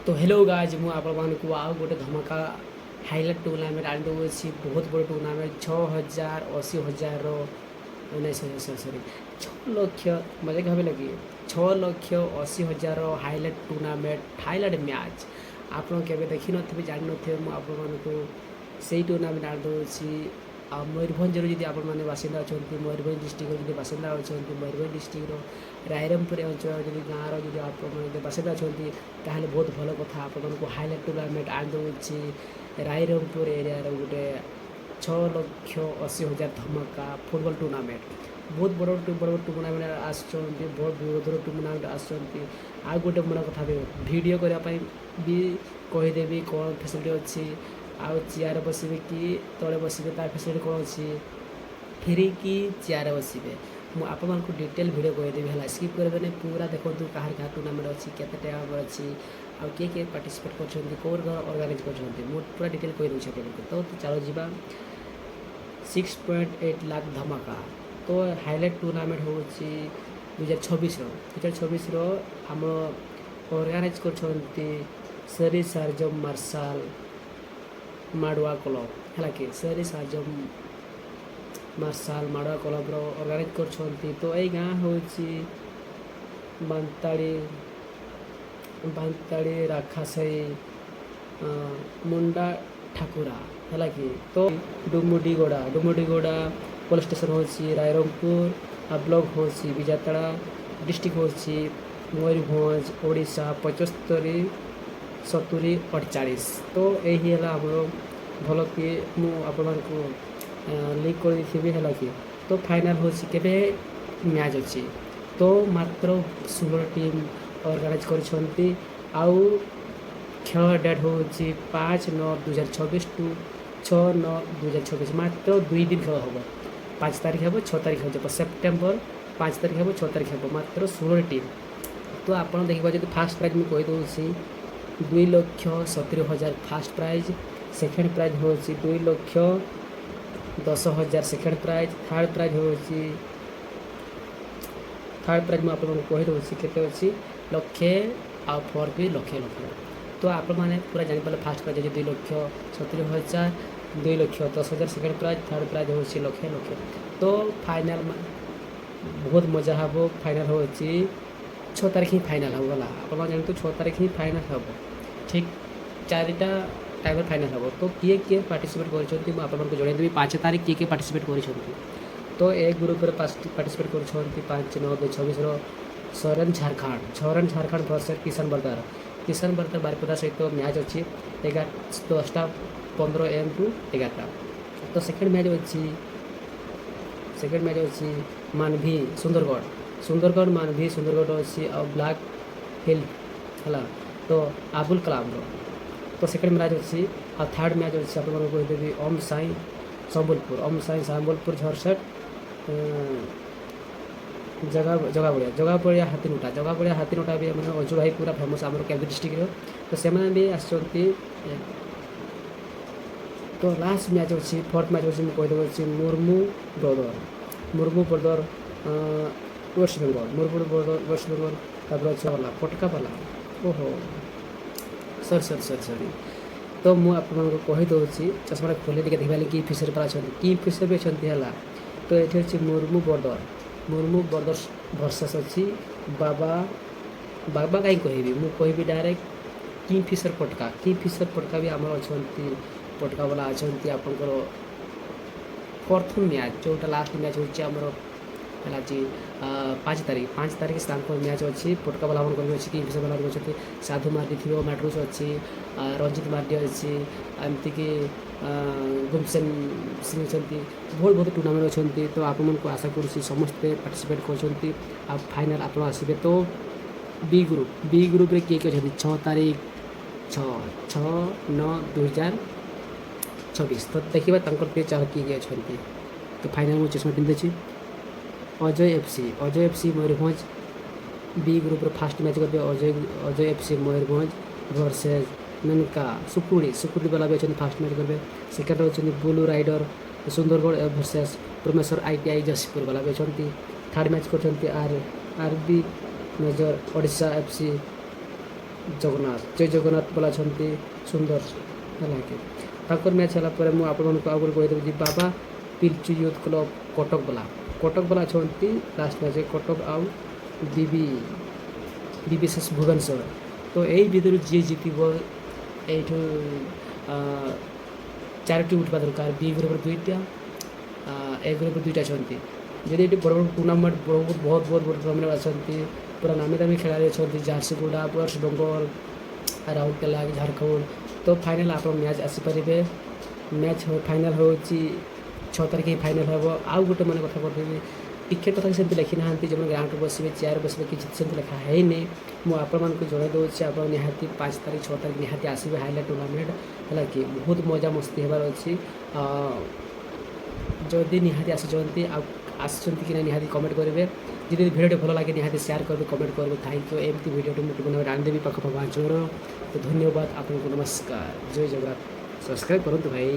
तो hello guys मु आपको आउ गोटे धमाका हाइलाइट टूर्नामेंट आनी देଉଛି बहुत बड़ टूर्नामेंट 6,80,000 नहीं सॉरी 6 लक्ष मजा भाव लगे 6,80,000 हाइलाइट टूर्नामेंट हाइलाइट मैच आप देखी नी जान मुझे से टूर्नामेंट आनी देଉଛି मयूरभंजर जी आप बासिंदा अच्छा मयूरभंज डिस्ट्रिक्ट जो बासिंदा अच्छा मयूरभंज डिस्ट्रिक्ट रायरमपुर अंचल जी गाँव जी आप बासिंदा अच्छा ताहले बहुत भल कथा आपको हाइलाइट टूर्नामेंट आनी देଉଛି रायरमपुर एरिया गोटे 6,80,000 धमाका फुटबॉल टूर्नामेंट बहुत बड़ बड़ टूर्नामेंट आसुँच बहुत दूर दूर टूर्नामेंट आसुँच आ गोटे बड़ कथा वीडियो करने भी कहीदेवी कौन फैसिलिटी अच्छी आउ चेयर बसबे कि तले बसबे तार फैसिलिटी कौन अच्छी फ्री कि चेयर बसबे मुझे आप डिटेल वीडियो कहीदेवी है स्किप करेंगे पूरा देखो कहार क्या टूर्नामेंट अच्छी केते टाइम अच्छी आ किए पार्टिसिपेट कर कौन ऑर्गेनाइज कर पूरा डिटेल कहीदे आपको तो चलो जीवा 6.8 लाख धमाका तो हाइलाइट टूर्नामेंट हूँ 2026 आम ऑर्गेनाइज कर सरी सार्जम मार्शल माडुआ क्लब है कि सरी सार्जम मार्शल माडुआ क्लब ऑर्गेनाइज कर तो यही गाँ हूँ बांताड़ी राखासाई मुंडा ठाकुरा है कि तो डुमुडीगोड़ा पुलिस स्टेशन हूँ रायरमपुर आ ब्लॉक हूँ विजातड़ा डिस्ट्रिक्ट हूँ मयूरभंज ओडिशा 75 70 48 तो यही है आमर भल कि मुझे लिंक कर है कि तो फाइनाल हूँ के मैच अच्छी तो मात्र 16 टीम ऑर्गेनाइज कर खेल डेट हूँ 5/9/2026 टू 6/9/2026 मात्र 2 दिन खेल हम 5 तारीख हम 6 तारीख हो सेप्टेम्बर 5 तारीख हम 6 तारीख हम मात्र 16 टीम तो आप देखिए जो फास्ट प्राइज मुझे कहीदे 2,70,000 फास्ट प्राइज सेकेंड प्राइज हूँ 2,10,000 सेकेंड प्राइज थर्ड प्राइज हूँ मुझे कहीदे के लक्षे आ फोर्थ भी लक्षे तो आप पूरा जापर first prize 2,70,000 2,10,000 second prize third prize हूँ लक्षे तो फाइनाल बहुत मजा हम फाइनाल हूँ 6 तारीख ही फाइनाल हम गला आप जानते 6 तारीख ही फाइनाल हम ठीक 4टा टाइम फाइनाल हम तो किए पार्टिसिपेट कर जनईदेवी 5 तारीख किए पार्टिसिपेट कर तो एक ग्रुप पार्टिसिपेट कर 5/9/2026 सोरेन झारखंड वर्सेस किशन बर्दार बारिपदा सहित मैच अच्छी 10:15 AM टू 11टा तो सेकेंड मैच अच्छी मानवी सुंदरगढ़ मानवी सुंदरगढ़ अच्छी और ब्लैक हिल है तो आबुल कलाम तो सेकेंड मैच अच्छी और थर्ड मैच अच्छी आप कहीदेवी ओम साई संबलपुर झरसट जगह पड़िया हाथीनोटा भी मैंने अजु भाई पूरा फेमस आम कैमूर डिस्ट्रिक्ट तो से भी आसती तो लास्ट मैच अच्छी फोर्थ मैच अच्छी कहीदेवी मुर्मू ब्रदर वेस्ट बेंगल तापर अच्छे वाला पटका वाला ओहो सरी तो मुझे आपको कहीदे चश्मा खोली देखा कि फिशर पर अच्छा कि फिशर भी अच्छा है तो ये अच्छी मुर्मू बर्दर वर्सेस अच्छी बाबा कहीं कहि मुझे डायरेक्ट किंगफिशर पटका भी आम अच्छा पटका वाला अच्छा आपंकर प्रथम मैच जोटा लास्ट मैच होमर है 5 तारीख से मैच अच्छी पटका वाला अच्छी किंगफिशर वाला अच्छे साधु मार्डी थी मैट्रुस अच्छी रंजित मार्डी अच्छी एमतीक गुमसेन सिंह अच्छा बहुत टूर्नामेंट अच्छा तो आपको आशा करुँच समस्ते पार्टिसिपेट कर फाइनाल आप आसबे तो बी ग्रुप रे किए अच्छा 6 तारीख 6/9/2026 तो देखिए पेज किए अच्छा तो फाइनाल मुझे चश्मा पिंधे Ajay FC Mayurbhanj B group first match करेंगे अजय एफसी मयूरभंज वर्सेस मेनका सुकुड़ी वाला भी अच्छा फास्ट मैच करेंगे सेकेंड अच्छे blue rider Sundargarh versus Parmeshwar ITI Jashipur वाला भी अच्छा थर्ड मैच कर आर बी मेजर ओडिशा FC ଜଗନ୍ନାଥ ଜୟ ଜଗନ୍ନାଥ ବୋଲା ଅଛନ୍ତି ସୁନ୍ଦର ହେଲା କି ତାଙ୍କର ମ୍ୟାଚ୍ ହେଲା ପରେ ମୁଁ ଆପଣମାନଙ୍କୁ ଆଉ ଗୋଟେ କହିଦେବି ଯେ ବାବା ପିଲଚୁ ୟୁଥ୍ କ୍ଲବ୍ କଟକ ବାଲା ଅଛନ୍ତି ଲାଷ୍ଟ ମ୍ୟାଚ୍ କଟକ ଆଉ ବିବିଏସ୍ଏସ୍ ଭୁବନେଶ୍ୱର। ତ ଏଇ ଭିତରୁ ଯିଏ ଜିତିବ এইଠୁ ଚାରୋଟି ଉଠିବା ଦରକାର। ବି ଗ୍ରୁପ୍ରେ 2ଟା ଏ ଗ୍ରୁପ୍ରେ 2ଟା ଅଛନ୍ତି। ଯଦି ଏଠି ବଡ଼ ବଡ଼ ଟୁର୍ଣ୍ଣାମେଣ୍ଟ ବହୁତ ବଡ଼ ଟୁର୍ଣ୍ଣାମେଣ୍ଟ ଅଛନ୍ତି ପୁରା ନାମୀ ଦାମୀ ଖେଳାଳି ଅଛନ୍ତି ଝାରସୁଗୁଡ଼ା ୱେଷ୍ଟ ବେଙ୍ଗଲ ରାଉରକେଲା ଝାଡ଼ଖଣ୍ଡ ତ ଫାଇନାଲ୍ ଆପଣ ମ୍ୟାଚ୍ ଆସିପାରିବେ। ମ୍ୟାଚ୍ ଫାଇନାଲ୍ ହେଉଛି 6 ତାରିଖ ହିଁ ଫାଇନାଲ୍ ହେବ। ଆଉ ଗୋଟେ ମାନେ କଥା କରିଦେବି ଟିକେଟ୍ କଥା ସେମିତି ଲେଖି ନାହାନ୍ତି ଯେଉଁମାନେ ଗ୍ରାଉଣ୍ଡରେ ବସିବେ ଚେୟାର ବସିବେ କିଛି ସେମିତି ଲେଖା ହେଇନି। ମୁଁ ଆପଣମାନଙ୍କୁ ଜଣାଇ ଦେଉଛି ଆପଣ ନିହାତି 5 ତାରିଖ 6 ତାରିଖ ନିହାତି ଆସିବେ ହାଇଲାଇଟ୍ ଟୁର୍ଣ୍ଣାମେଣ୍ଟ ହେଲା କି ବହୁତ ମଜାମସ୍ତି ହେବାର ଅଛି। ଯଦି ନିହାତି ଆସିଛନ୍ତି ଆଉ ଆସିଛନ୍ତି କି ନା ନିହାତି କମେଣ୍ଟ କରିବେ। ଯଦି ଭିଡ଼ିଓଟି ଭଲ ଲାଗେ ନିହାତି ସେୟାର କରିବେ କମେଣ୍ଟ କରିବେ ଥ୍ୟାଙ୍କ ୟୁ। ଏମିତି ଭିଡ଼ିଓଟି ମୁଁ ଟୁର୍ଣ୍ଣାମେଣ୍ଟ ଆଣିଦେବି ପାଖାପାଖି ଅଞ୍ଚଳର। ତ ଧନ୍ୟବାଦ ଆପଣଙ୍କୁ ନମସ୍କାର ଜୟ ଜଗନ୍ନାଥ। ସବସ୍କ୍ରାଇବ୍ କରନ୍ତୁ ଭାଇ।